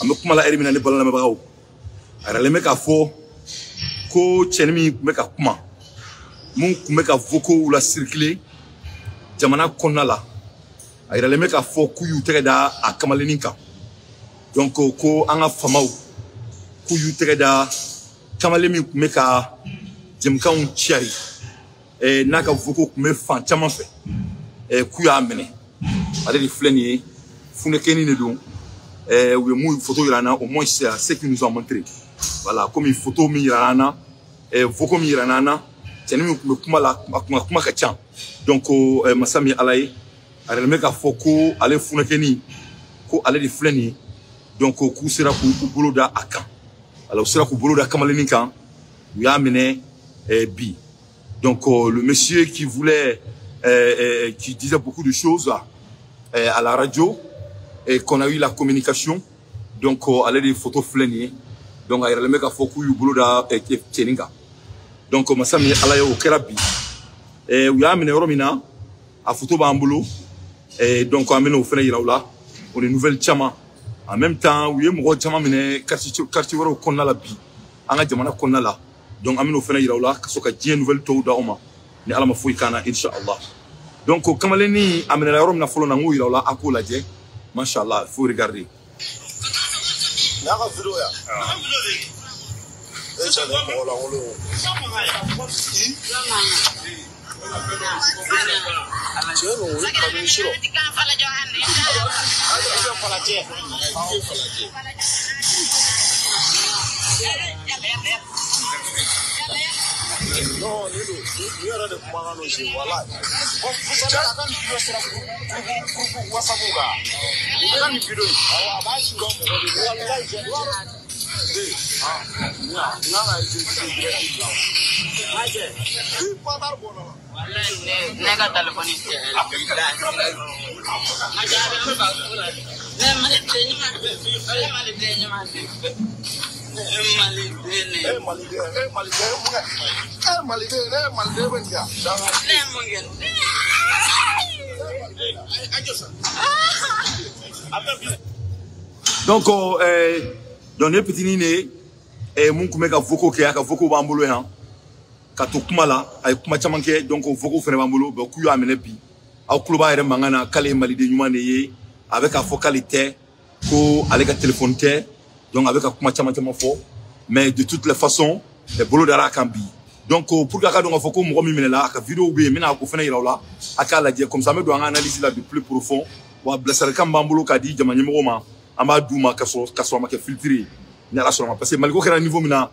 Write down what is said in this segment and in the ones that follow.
ame kuma la erimina ne balana me bagaw ara le meka fo ko chenimi meka kuma mun meka voko ou la circuler jamana konna la ayra le meka fo ku yu tegeda a kamaleninka donc ko anga famaw ku yu tegeda kamalemi meka jemka un chiari e naka voko me fan chama fe e ku ya amene ale di fleni fune keni ne don ou une photo irana au moins c'est ce qu'ils nous ont montré voilà comme une photo mi irana et voko mi irana tenu kuma la kuma ka chan donc masami alay ale meka foko ale fune keni ko ale di fleni donc ku sera ku boloda akan alors sera ku boloda kamaleni kan ya amené bi donc le monsieur qui voulait qui disait beaucoup de choses à la radio et qu'on a eu la communication donc aller des photos flâner donc il y a le mec à foku yu boloda tcheninga donc masami alayo kerabi et oui amene romina a photo bambulo et donc amene au fene iraula pour les nouvelles chama en même temps oui mo chama mene quartier waro konna la bi anga jamana konna la donc amene au fene iraula kasoka die nouvelle to da oma ni alama fo ikana inshallah donc kamaleni amene la romina folo na ngu iraula akola je Mashallah, il faut regarder. Non, il y a des pommes chez voilà. Vous savez la grande vidéo c'est la WhatsApp là. La grande vidéo. Ah, bah je comme wallahi je dois. Ah, na je pas dar bon. Wallahi ne ga téléphone c'est. Donc dans les petits nés et mon kumeka voko ke aka voko bambolo hein ka to kuma la ay kuma chamanke donc voko fere bambolo ba ku yo amene bi aw kluba ere mangana kale malide nyuma ne ye avec a focalité ko avec un téléphone té donc avec a kuma chamanke mo fo mais de toutes les façons les bolo dara kambi donc pour ka donc foko mo mi menela ka vidéo bi mina ko fene iraw la aka la je comme ça me doit analyser la de plus profond wa blesser kam bambolo ka di jamanye mo ma amba duma kaso ma ke filtrer ni ala solo parce que malgré que niveau mina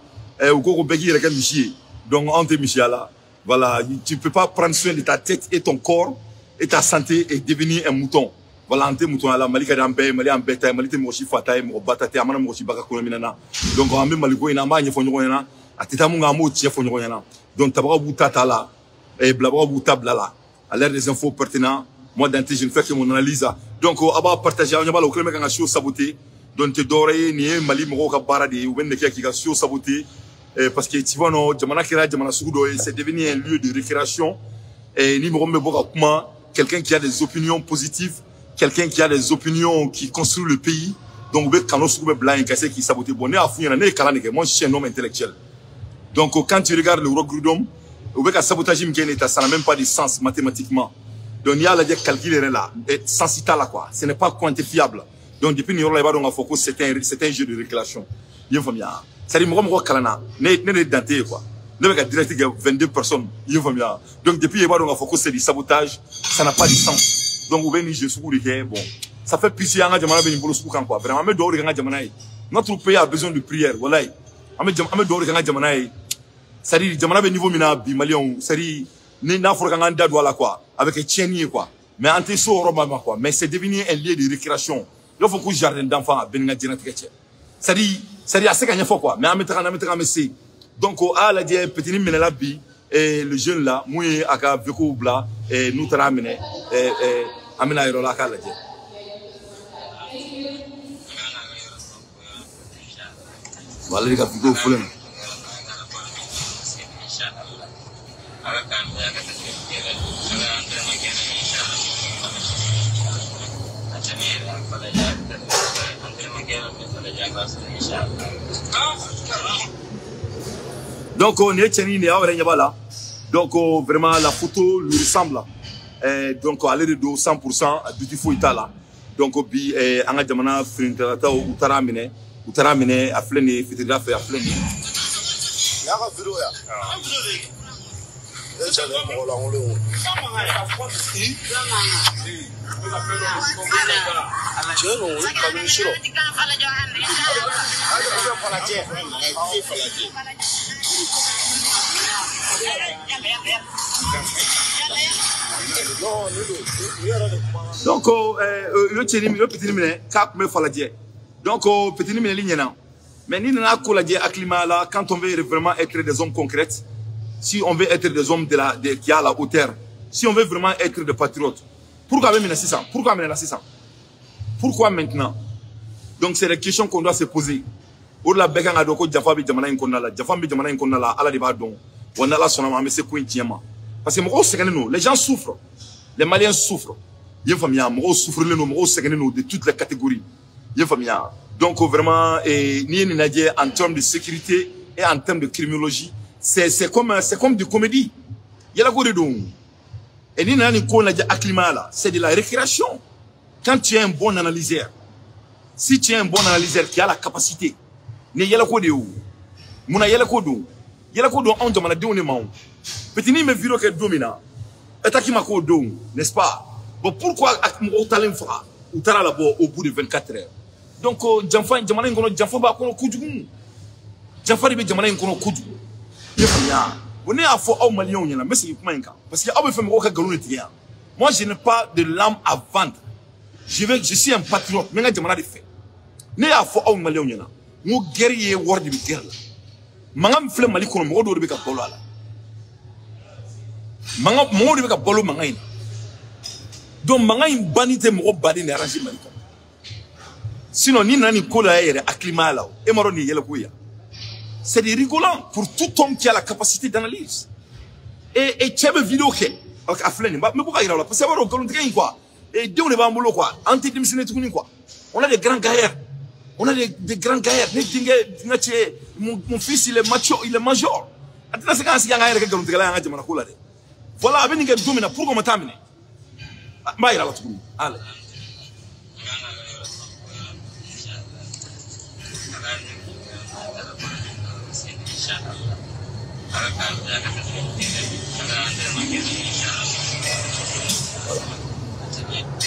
ou ko begi rek michi donc on te michi là voilà tu peux pas prendre soin de ta tête et ton corps et ta santé et devenir un mouton voilà ante mouton là malika dambe mali ambeta mali te moshi fata mo batate amana moshi baka ko minana donc on même maliko ina ma nyefo nyoko yana atita munga mo tiefo nyoko yana donc tabaka butata là et blabra butabla là à l'air des infos pertinentes moi dans je ne fais que mon analyse donc aba partager on ba le kleme kanga show saboter donc te doré ni mali mo ka barade ou ben ki ka show saboter parce que tu vois non jamana kira jamana sugudo c'est devenu un lieu de récréation et ni mo me boka kuma quelqu'un qui a des opinions positives quelqu'un qui a des opinions qui construit le pays donc be kano sugube blanc cassé qui saboter bonne a fouiller na kala ne moi je suis un homme intellectuel donc quand tu regardes le regroupement ou be ka sabotage m'kene ça n'a même pas de sens mathématiquement. Donc il y a la calculer là sans citer là quoi ce n'est pas quantifiable donc depuis nous là donc focus c'est un jeu de récréation il faut bien ça dit moi kalana ne denté quoi ne ka direct 22 personnes il faut bien donc depuis donc focus c'est du sabotage ça n'a pas de sens donc ou ben je suis bon ça fait pitié anga jamana ben bolo suku kan quoi vraiment me do anga jamana notre pays a besoin de prière wallahi ame do anga jamana ça dit jamana ben niveau mina bi malion ça dit ni n'a fort qu'un dad voilà quoi avec un tiennier quoi mais anté so roba quoi mais c'est devenu un lieu de récréation il faut que jardin d'enfants ben nga dina teke ça dit assez gagné fort quoi mais en mettant mais donc à la die petit ni menela bi et le jeune là moué aka veko bla et nous tra mené amina iro la kala die voilà les gars vidéo full Donc on est tenu là. Donc vraiment la photo lui ressemble. Donc aller de 100% beautiful là. Donc bi anga jamana frintata utaramine afleni photographe afleni. Ya ka video ya. Echale mo la on le. Chelo kabini shiro. Donc le petit mine cap me faladie. Donc petit mine lignana. Mais ni na ko la die acclimat là quand on veut vraiment être des hommes concrets, si on veut être des hommes qui a la hauteur, si on veut vraiment être des patriotes. Pourquoi même 600? Pourquoi même 600? Pourquoi maintenant? Donc c'est des questions qu'on doit se poser. Au-delà de ça, ko jafa bi jamana inkonna la, jafa bi jamana inkonna la, ala de ba don. On a la sonama mais c'est quoi tiema? Parce que les gens souffrent. Les Maliens souffrent. Il y a une famille, souffrent de toutes les catégories. Il y a une famille. Donc vraiment, en termes de sécurité et en termes de criminologie, c'est comme de comédie. Il y a la gore donc. Et c'est de la récréation. Quand tu es un bon analyseur, si tu es un bon analyseur qui a la capacité, il y a la gore de où? Il y a la gore de où? Il y a la gore de où? On demande de où on petit ni me viro que domina. Et qui m'a don, n'est-ce pas? Bon, pourquoi mon talent fera ou tara là au bout de 24 heures? Donc, Janfa, Jamana Nkono, Janfa ba kono kujugu. Janfa de Jamana Nkono kujugu. On est à fond au Malien, mais c'est pas un cas. Parce que Abu Femme Roka Galou est rien. Moi, je n'ai pas de l'âme à vendre. Je suis un patriote, mais Jamana de fait. Né à fond au Malien, mon guerrier ward de guerre. Mangam flemme Malikono, mon de Beka Pola. Manga mo de ka bolo manga ina donc manga in banité mo badi ne arrangé malika sinon ni nani kola ere acclimat là et maroni yela kuya c'est rigolant pour tout homme qui a la capacité d'analyse et tchebe vidéo ke ak afleni mais pourquoi il là parce que baro ko ndike quoi et de on va mbolo quoi anti dimsine tukuni quoi on a des grands gaillards des grands gaillards ne dingue ngache mon fils il est macho il est major atina se kan si yanga ere ke galou ndike la yanga jamana kola de. Voilà, avec une domina, pourquoi on t'amène? Maïra la tout. Allez.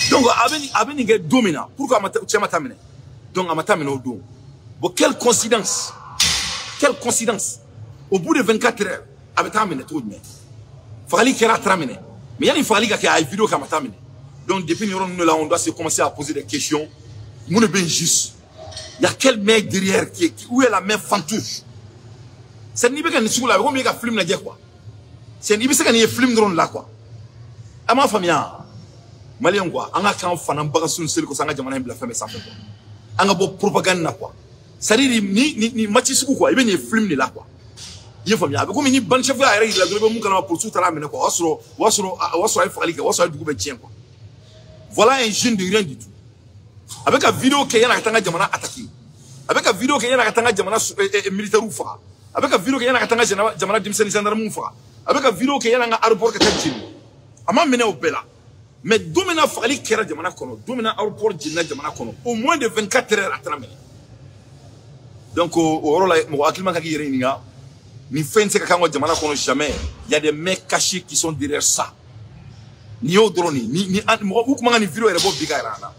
Donc, avec une domina, pourquoi tu m'as t'amené? Donc, on m'a t'amené au dos. Bon, quelle coïncidence? Quelle coïncidence? Au bout de 24 heures, avec t'amené tout de même. Fali kera tramine. Mais il y a une fali qui a une vidéo qui a tramine. Donc depuis nous là, on doit se commencer à poser des questions. Mon bien juste. Il y a quel mec derrière où est la main fantouche? C'est ni bien sur la comme il y a film là quoi. C'est ni bien qu'il y a film drone là quoi. À ma famille, malien quoi. On a quand fanam bagasun seul que ça n'a jamais la femme sans quoi. On a beau propagande quoi. Ça dit ni match quoi. Il y a film là quoi. Il faut bien. Comme il ban chef là, il a donné mon canal pour tout à l'heure. Voilà un jeune de rien du tout. Avec la vidéo qu'il y a dans la Jamana attaqué. Avec la vidéo qu'il y a dans la Jamana militaire ou fa. Avec la vidéo qu'il y a dans la Jamana Dimsen gendarme ou fa. Avec la vidéo qu'il y a dans l'aéroport que tu as dit. Ama mené au Bela. Mais domina fali kera Jamana kono. Domina aéroport Jina Jamana kono. Au moins de 24 heures à traminer. Donc au rôle mo akilima kaki yeringa. Ni fin c'est quand Jamana kono jamais. Il y a des mecs cachés qui sont derrière ça. Ni au drone ni ou comment ni vidéo est bigarana.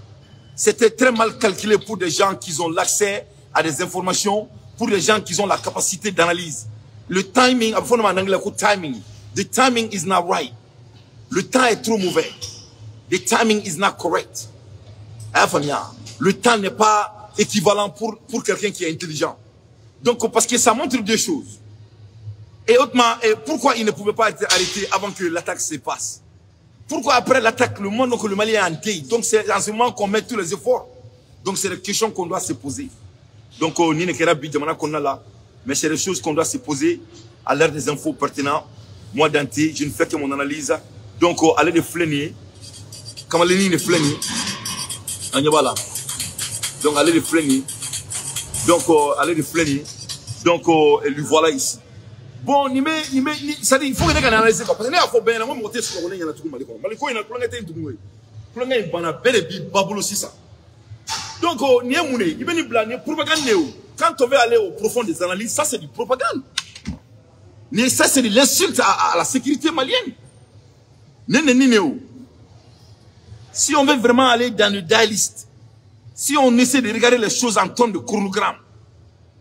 C'était très mal calculé pour des gens qui ont l'accès à des informations, pour des gens qui ont la capacité d'analyse. Le timing, en anglais, timing. The timing is not right. Le temps est trop mauvais. The timing is not correct. Le temps n'est pas équivalent pour quelqu'un qui est intelligent. Donc, parce que ça montre deux choses. Et autrement, pourquoi il ne pouvait pas être arrêté avant que l'attaque se passe? Pourquoi après l'attaque, le monde, donc le Mali est en deuil? Donc c'est en ce moment qu'on met tous les efforts. Donc c'est des questions qu'on doit se poser. Donc mais c'est des choses qu'on doit se poser à l'heure des infos pertinentes. Moi Dante, je ne fais que mon analyse. Donc allez de flénir. Comme les lignes de flénir. Voilà. Donc allez de flénir. Donc, allez de flâner. Donc, lui voilà ici. Bon, ça dit, il faut que les analyser. Parce que il faut bien, moi, monter sur le nez, il y a tout le monde. Maliko, il y a tout le monde. Tout le monde est bana, bel et bien, babolo, c'est ça. Donc, il y a moune, il y a une blague, propagande. Quand on veut aller au profond des analyses, ça c'est du propagande. Ça c'est de l'insulte à la sécurité malienne. Si on veut vraiment aller dans le dialiste, si on essaie de regarder les choses en termes de chronogramme,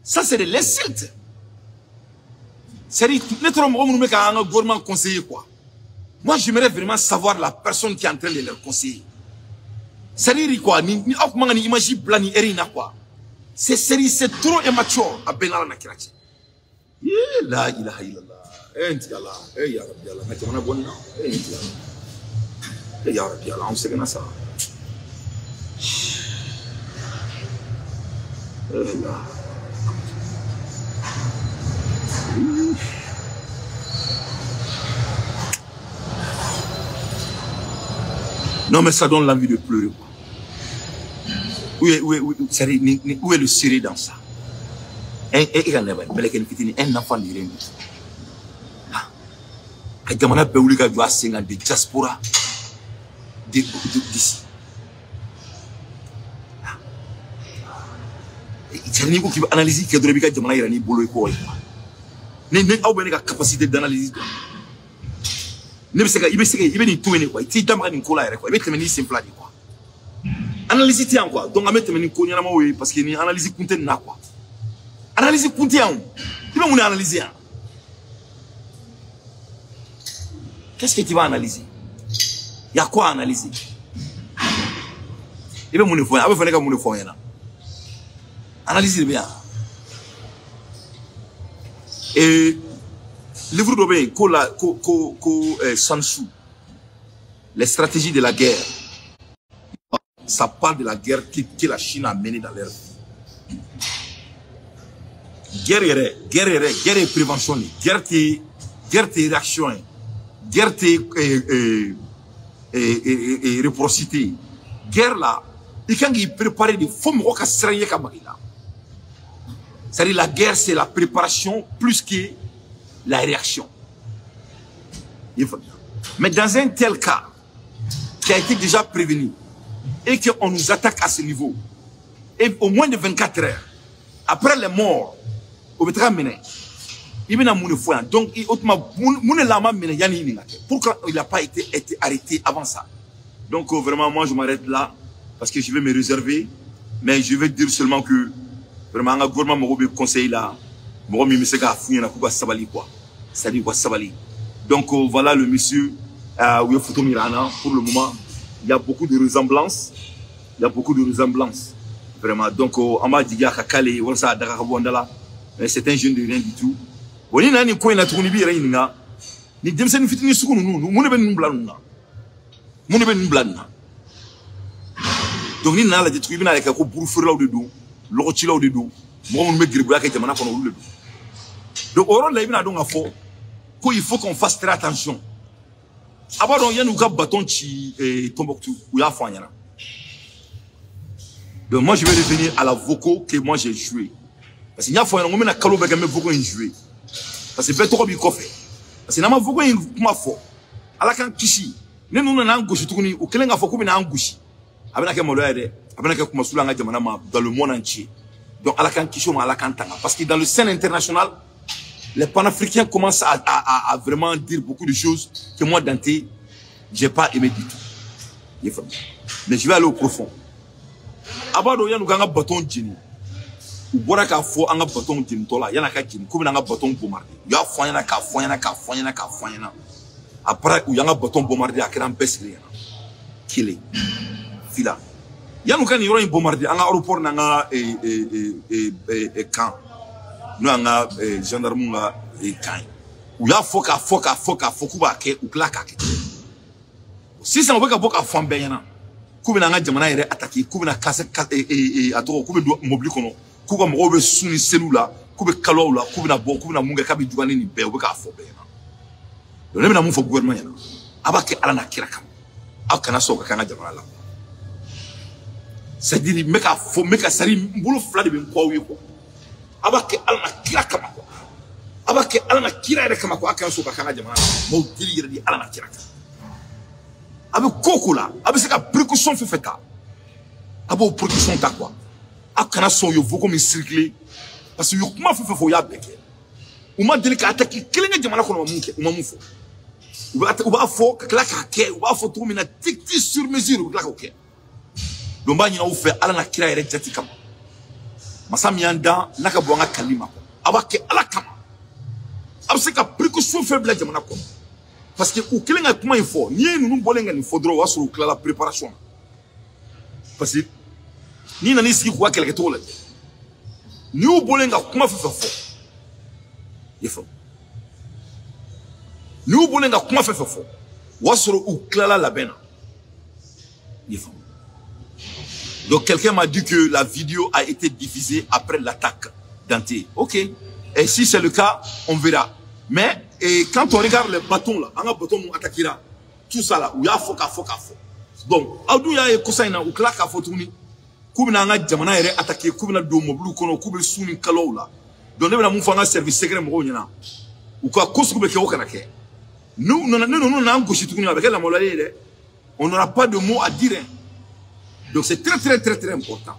ça c'est de l'insulte. C'est-à-dire, un gouvernement conseiller quoi. Moi j'aimerais vraiment savoir la personne qui est en train de leur conseiller. C'est-à-dire quoi, ni imagine blani erina quoi. C'est sérieux, c'est trop immature à Benala Nakirachi. La ilaha illallah. Allah. Ya Rabbi Allah. Mais on a bon nom. Ya Rabbi Allah. On sait que ça. Non mais ça donne l'envie de pleurer quoi. Où est le sérieux dans ça? Un enfant de rien. Quand des diaspora d'ici. Il y a qui va analyser qui a capacité d'analyse. Analyse tiens quoi. Donc à mettre une parce qu'il y a analyse compte na quoi. Analyse compte tiens. Tu vas me analyser. Qu'est-ce que tu vas analyser? Il y a quoi à analyser? Il va me faire. Avec mon enfant là. Analyse bien. Et livre d'Obé, Sansou, les stratégies de la guerre. Ça parle de la guerre que la Chine a menée dans leur vie. Guerre et prévention, guerre et réaction, guerre et réciprocité. Guerre là, il faut préparer des formes qui sont c'est-à-dire la guerre, c'est la préparation plus que la réaction. Mais dans un tel cas, qui a été déjà prévenu, et qu'on nous attaque à ce niveau, et au moins de 24 heures, après les morts, au mené, il vient à mon foyer. Donc, pourquoi il n'a pas été arrêté avant ça? Donc, vraiment, moi, je m'arrête là, parce que je vais me réserver, mais je vais dire seulement que, vraiment, un gouvernement me conseille là, c'est-à-dire quoi, sabali. Donc, voilà le monsieur, pour le moment. Il y a beaucoup de ressemblances. Vraiment. Donc, on m'a dit c'est un jeune de rien du tout. Donc, il a détruit avec un coup là de dos, l'autre là de dos. Moi, on me donc, il faut qu'on fasse très attention. Avant, il y a un bâton qui est Tombouctou, où il y a un. Donc, moi, je vais revenir à la voco que moi j'ai joué. Parce qu'il y a un calo avec un voco joué. Parce que c'est trop bien fait. Parce que dans voco, il y a un fort. À la can kishi, nous n'avons pas gauche tourné, ou quelqu'un a fait comme un gauche. Avec un modèle, avec un commerçant dans le monde entier. Donc, à la can kishi, à la can tanga. Parce que dans le scène international, les panafricains commencent à vraiment dire beaucoup de choses que moi, Dante, j'ai pas aimé du tout. Mais je vais aller au profond. Abado ya nous un bâton djini. Ou boira ka fo un bâton djini tola. Yana ka djini. Comme un bâton bombardé. Ya foyana ka. Après, ou yanga bâton bombardé à kéran besri. Kile. Fila. Ya nous kan yoro un bombardé. Un aéroport nanga camp. Nous anga gendarme nga camp. Ou ya foka kuba ke ou klaka ke. Si ça on veut ka fambe yana. Kubina nga jamana yere attaqué kubina kase atoko kubina mobili kono kuba mo be suni cellula kube kalo la kubina bo kubina munga kabi dugane ni be obeka fo be na do le na mu fo gouvernement yana abake ala na kira kam akana so ka nga jamana la c'est-à-dire meka sari mbulu fla de ben ko wi ko abake alna kira kama ko abake alna kira ere kama ko akan so ka kanga jamana mo dili yiri alna kira abe kokola abe se ka précaution fefeta abo précaution ta quoi akana son yo voko mi circuler parce que yo kuma fefefo ya beke uma deli ka ataki kelenga jamana ko mamunke uma mufo uba fo kala ka ke uba fo to mina tikti sur mesure kala ko ke domba nyina u fe ala na kira yere jati kama masami anda naka bonga kalima ko abake ala kama abse ka précaution faible jamana ko parce que ou kelenga kuma info ni nunu bolenga ni fodro wasuru kala la préparation parce que ni nani siki kwa keleke to la ni u bolenga kuma fo yefo ni u bolenga kuma fo wasuru u kala la bena yefo. Donc quelqu'un m'a dit que la vidéo a été diffusée après l'attaque d'Anté. Ok. Et si c'est le cas, on verra. Mais quand on regarde les bâtons là, on a bâton attaqué là, tout ça là, où il y a foka. Donc, Audou ya kosaina ou klaka fotuni, kubina nga jamana ere attaqué, kubina do moblu kono, kubina suni kalo là. Donc nebe na mufanga service secret mo nyana. Ou quoi kosu kubeke okanake. Nous na ngoshi tukuni avec la molale, on n'aura pas de mots à dire. Donc c'est très important.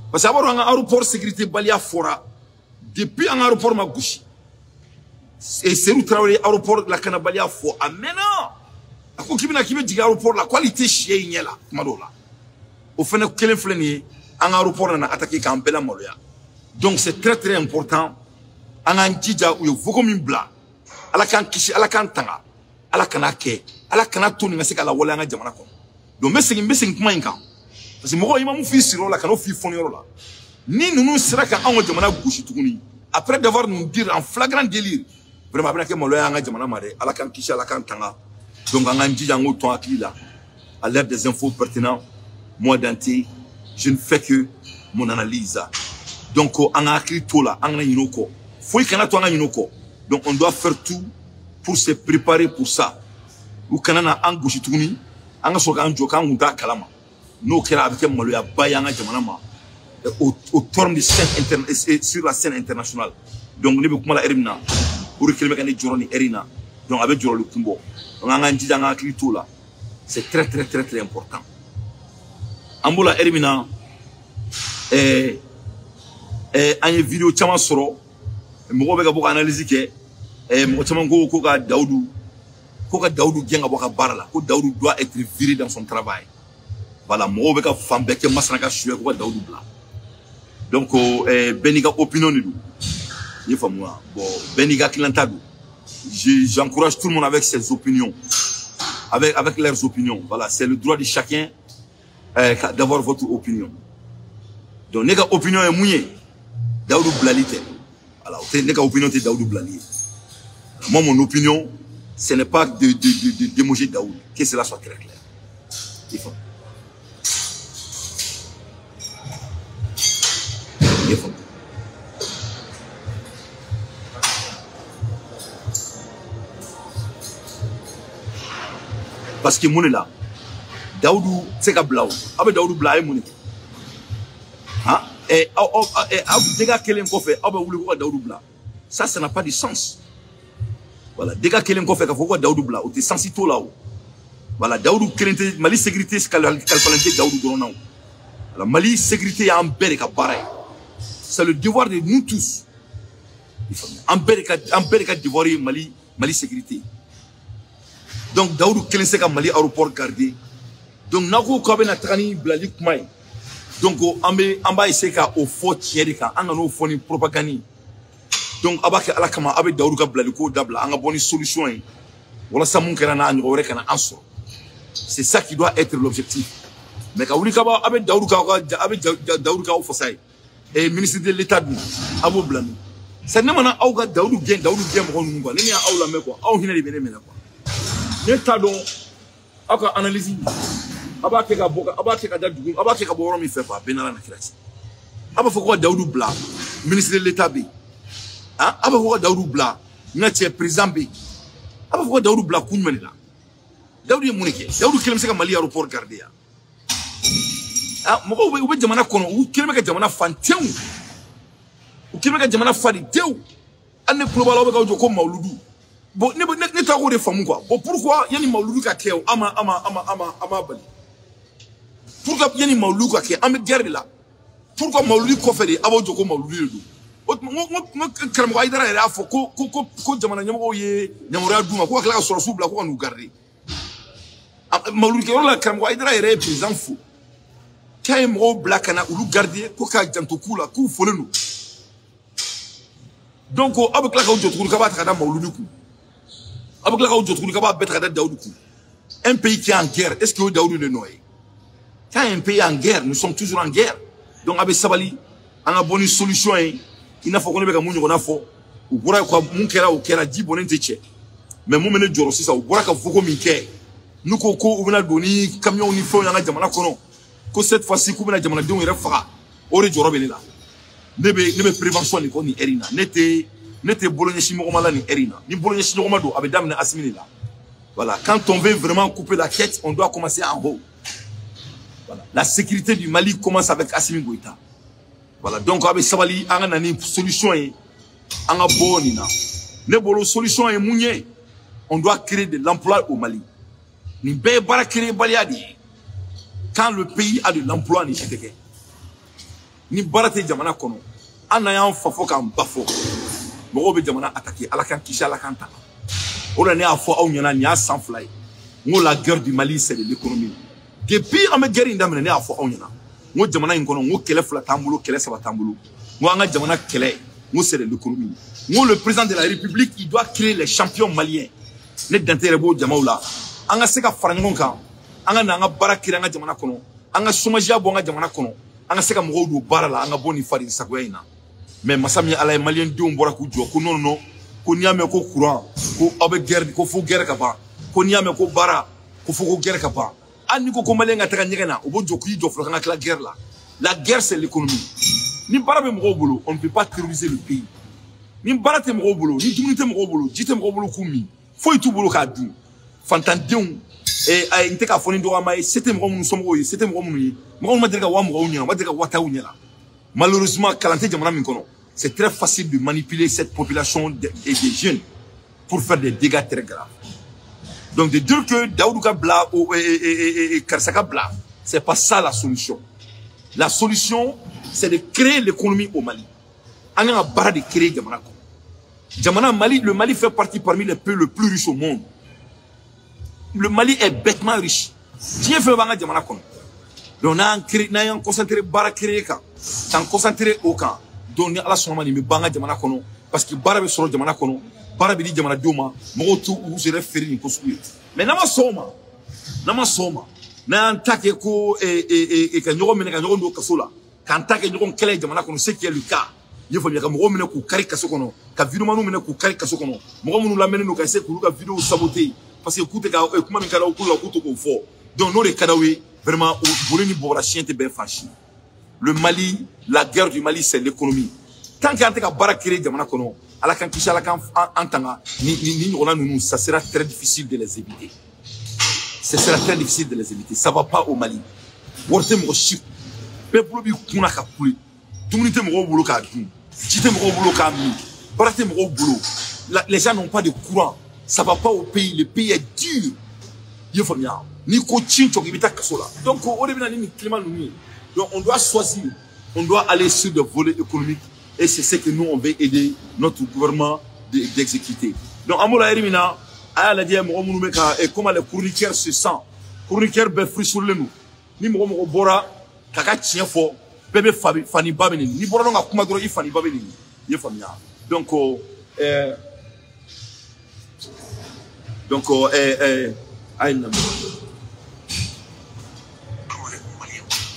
Parce que avoir un aéroport sécurité balia fora depuis un aéroport magouchi. Et c'est où travailler aéroport la canabalia fo. Ah mais non. À quoi qui vient dit aéroport la qualité chien y là madola. Au fait que quel fleni un aéroport na attaqué Kampela Moloya. Donc c'est très important. En anjija ou yo vokomi bla. Ala kan kishi ala kan tanga. Ala kanake. Ala kanatoni ngaseka la wala nga jamana ko. Donc messing kuma inka. Parce que moi, il m'a fait sur la canot fifoniero là. Ni nous sera qu'un an de mana gauche tourni. Après d'avoir nous dire en flagrant délire. Vraiment, après que mon loyer a jamana mare, à la can kicha, à la can tanga. Donc, en dit en autant à qui là. À l'aide des infos pertinentes, moi d'anté, je ne fais que mon analyse. Donc, on a écrit tout là, on a inoko. Faut qu'il y ait un inoko. Donc, on doit faire tout pour se préparer pour ça. Ou quand on a un gauche tourni, on a sur un joker, on a kalama. Nous qui avons fait Maloya Bayanga Jamanama au terme de scène sur la scène internationale. Donc nous avons la Erina pour que les gens journée Erina. Donc avec Joro le Kumbo. Donc on a dit dans la clito là. C'est très important. Ambola Erina une vidéo chama soro. Mo bega boka analyse ke mo chama go ko ka Daoudou genga boka barala. Ko Daoudou doit être viré dans son travail. Voilà, moi, je vais faire des choses donc, Beniga opinion de bon, Beniga j'encourage tout le monde avec ses opinions, avec leurs opinions. Voilà, c'est le droit de chacun d'avoir votre opinion. Donc, nega opinion est mouillé, Daoudou Blalite. Voilà, nega opinion est Daoudou Blalite. Moi, mon opinion, ce n'est pas de démoger Daoud, que cela soit très clair. Il faut. Parce que mon est là. Daoudou, c'est qu'à Blau. Avec Daoudou Blau, mon est. Hein? Et des gars qui l'ont fait, Daoudou Blau. Ça n'a pas de sens. Voilà, des gars qui l'ont fait, Daoudou Blau. Tu es sensible là-haut. Voilà, Daoudou, Mali sécurité, c'est calculé Daoudou Gronau. La Mali sécurité a un bel cabaret. C'est le devoir de nous tous. Un bel devoir de Mali sécurité. Donc, Daoudou Kelensek a Mali aéroport gardé. Donc, Nago Kabe na Trani Blali Kmai. Donc, on va essayer au faux Tierika, on a nos fonds propagande. Donc, Abaka Alakama, avec Daoudou Kablaliko Dabla, on a bonne solution. Voilà, ça mon kerana, on aurait qu'un answer. C'est ça qui doit être l'objectif. Mais quand on dit avec Daoudou Kao Fossai, et ministre de l'État, Abo Blani. C'est n'est pas un Daoudou bien, mon nom, n'est pas un Aula Meko, au Hina de Benemena. L'État donc, après analyse, après que Borom il fait pas, Benala Nakras. Après pourquoi Daoudou Bla, ministre de l'État B. Hein? Après pourquoi Daoudou Bla, notre président B. Après pourquoi Daoudou Bla Kounmanila. Daoudou Mouniké, Daoudou Kelemseka Mali aéroport gardé. ah moko ube jamana kono u kilime ka jamana fantew u kilime ka jamana fadi tew ane kuloba la ka joko mauludu bon ne ta ko de famu quoi bon pourquoi yani mauludu ka keo ama bali pourquoi yani mauludu ka ke am guerre là pourquoi mauludu ko fede abo joko mauludu do mo karamo aidara era fo ko jamana nyamo ye nyamora duma ko kala so subla ko nu garder mauludu ke wala karamo aidara era président fou kay mo black na ulu garder ko ka janto kula ku folenu donc abo kala ko jotu ka ba ta da mauludu ku abo kala ko jotu ka ba betra da Daoudou ku un pays qui est en guerre est-ce que Daoudou le noie quand un pays en guerre nous sommes toujours en guerre donc avec sabali on a bonne solution il n'a faut qu'on ait ka munyo na fo u bora ko mun kera o kera di bonente che mais mo mene joro sisa u bora ka foko min ke nuko ko u bena doni camion ni fo yanga jamana kono ko cette fois-ci ku bena jamana don ire faga o re joro bele la nebe prévention ni ko ni erina nete bologna shi mo mala ni erina ni bologna shi mo do abe damna assimilé là voilà quand on veut vraiment couper la quête on doit commencer en haut voilà la sécurité du Mali commence avec Assimi Goïta. Voilà, donc avec Sabali, on a une solution, on a bonne. Ne bolo solution est mounier. On doit créer de l'emploi au Mali. Ni be bara créer baliadi. Quand le pays a de l'emploi, ni chiteke. Ni barate jamana kono. Ana ya fafo kan bafo. Mo be jamana attaquer ala kan kisha ala kan ta. On a afo au nyana ni a sans fly. Ngo la guerre du Mali c'est de l'économie. Depuis on me guerre indamene ni afo au nyana. Ngo jamana inkono ngo kele fla tambulo kele saba tambulo ngo anga jamana kele ngo c'est de l'économie ngo le président de la République il doit créer les champions maliens ne d'intérêt bo jamaoula anga seka farangon kan anga na anga barakira anga jamana kono anga chômage bo anga jamana kono anga seka mo do barala anga boni fari sagoyina mais masami ala malien do mbora ku jo ko non ko niame ko courant ko abe guerre ko fo guerre ka ba ko niame ko bara ko fo ko guerre ka ba ani ko malenga taka nyegena obo jokuyi joflo kana la guerre là la guerre c'est l'économie ni barabe mo bolo on ne peut pas terroriser le pays ni barate mo bolo ni dumunité mo bolo jité mo bolo kumi foi tout bolo ka du fantandion et ay inte ka foni do amay c'était mo mun somo c'était mo mun yi mo ma dirga wa mo nyina ma dirga wata nyina malheureusement kalante jamana min kono c'est très facile de manipuler cette population et des jeunes pour faire des dégâts très graves. Donc de dire que Daoudou Kabla et Karsaka Bla, c'est pas ça la solution. La solution, c'est de créer l'économie au Mali. On a barre de créer Djamana. Djamana Mali, le Mali fait partie parmi les pays les plus riches au monde. Le Mali est bêtement riche. Tiens fait Banga Djamana Kono. Donc on a concentré barre créer quand, on concentré au camp. Donc à la somme on Banga Djamana Kono parce que barre sur Djamana Kono. Barabidi jamana doma moto ou se référer ni construire mais nama soma na antake ko e ka nyoro mena ka nyoro ndo kasola ka antake nyoro kele jamana kono ce qui est le cas yefo mi ka mo mena ku kari kaso kono ka vidéo manu mena ku kari kaso kono mo munu la mena no ka se ku ka vidéo saboter parce que écoute ka kuma mi kala ku la ku to ko fo donc no de kadawe vraiment boleni bora chien te ben fachi le Mali la guerre du Mali c'est l'économie tant qu'antake ka barakire jamana kono à la cantiche, à la entanga, ça sera très difficile de les éviter. Ce sera très difficile de les éviter. Ça va pas au Mali. Les gens n'ont pas de courant. Ça va pas au pays. Le pays est dur. Donc, on doit choisir. On doit aller sur le volet économique. Et c'est ce que nous, on veut aider notre gouvernement d'exécuter. Donc, Amoula Erimina, et comment les chroniqueurs se sentent. Chroniqueurs, ben, fruits sur le nous. Ni mo bora, kaka tien fo, bébé Fanny Babeni. Ni bora non a kumadro i Fanny Babeni. Ye famia. Donc,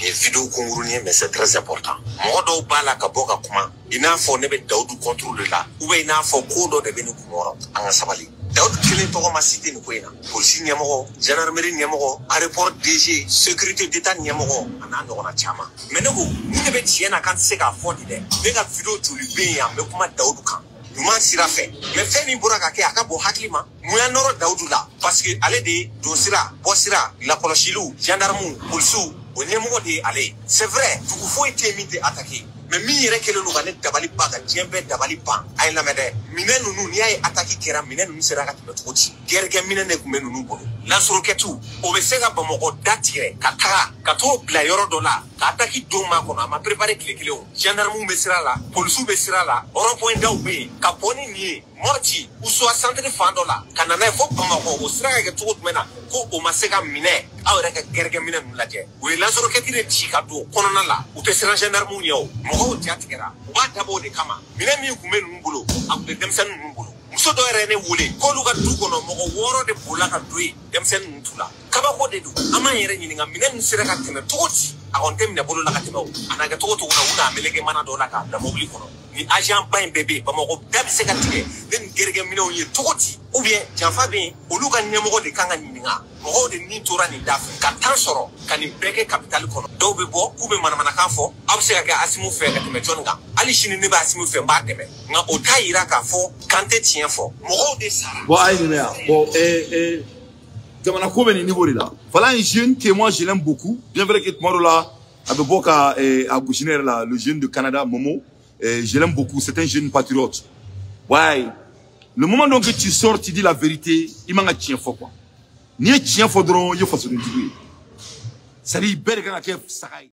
Les vidéos congolaises, mais c'est très important. Modo bala kaboka kuma. Ina fo nebe Daoudou contrôle là. Ou ina fo kodo de benu kumoro anga sabali. Daoudou kele to ma cité ni koina. Police nyamoro, gendarmerie nyamoro, aéroport DG, sécurité d'état nyamoro, ana ndo na chama. Menego, ni nebe tiena kan se ka fo de. Bega vidéo to libe ya me kuma Daoudou kan. Numan sira fait. Mais fait ni buraka ke akabo haklima. Muya noro Daoudou là parce que aller de dosira, bosira, la koloshilu, gendarme, police o ɲɛmɔgɔ de ye ale ye c'est vrai dugu foyi tɛ min tɛ attaquer mais min yɛrɛ kɛlen don ka ne dabali ban ka diɲɛ bɛɛ dabali ban a ye lamɛn dɛ minɛn ninnu n'i y'a ye attaque kɛra minɛn ninnu sera ka tɛmɛ cogo di gɛrɛgɛ minɛn de tun bɛ ninnu bolo lansorokɛtu o bɛ se ka Bamakɔ da tigɛ ka taga ka t'o bila yɔrɔ dɔ la ka attaque don ma kɔnɔ a ma préparer tile kelen o gendarmew bɛ sira la polisiw bɛ sira la rond-point daw bɛ yen ka bɔ ni nin ye Mɔti ou soit centre fan dɔ la ka na n'a ye fo Bamakɔ o sira ka kɛ cogo jumɛn na ko o ma se ka minɛ aw yɛrɛ ka gɛrɛgɛ minɛn ninnu lajɛ o ye lansorokɛti de ci ka don kɔnɔna la u tɛ siran gendarmew ɲɛ o mɔgɔw ja tigɛra u b'a dabɔ o de kama minɛn min tun bɛ ninnu bolo a tun bɛ denmisɛnnin ninnu bolo muso dɔ yɛrɛ ne wele k'olu ka du kɔnɔ mɔgɔ 6 de bolila ka don yen denmisɛnnin ninnu t'u la kabako de don an m'an yɛrɛ ɲininka minɛn ninnu sera ka tɛmɛ cogo di a kɔni tɛ minɛ bolo la ka tɛmɛ o a na kɛ cogo cogo la u n'a meleke mana dɔ la k'a bila mobili kɔnɔ ni agent ba in bɛɛ bɛ yen Bamakɔ da bɛ se ka tigɛ ne ni gɛrɛgɛ minɛnw ye cogo di ou bien janfa bɛ yen olu ka ɲɛmɔgɔ de kan ka ɲininka mɔgɔw de ni tora nin da fɛ ka temps sɔrɔ ka nin bɛɛ kɛ capitale kɔnɔ dɔw bɛ bɔ k'u bɛ manamanakan fɔ aw bɛ se ka kɛ Asimu fɛ ka tɛmɛ jɔnni kan hali sini ne bɛ Asimu fɛ n b'a dɛmɛ nka o t'a yira k'a fɔ kan tɛ tiɲɛ fɔ mɔgɔw de sara. Bon a ye nin yan bon jamana ko bɛ nin niveau de la voilà un jeune que moi je l'aime beaucoup bien vrai que tuma dɔ la a bɛ bɔ ka a gosi ne yɛrɛ la le jeune de Canada Momo je l'aime beaucoup c'est un jeune patriote ouais le moment donc que tu sors tu dis la vérité il man ka tiɲɛ fɔ quoi n'i ye tiɲɛ fɔ dɔrɔn i ye fasoden jugu ye c'est à dire bɛɛ de kan ka kɛ saga ye.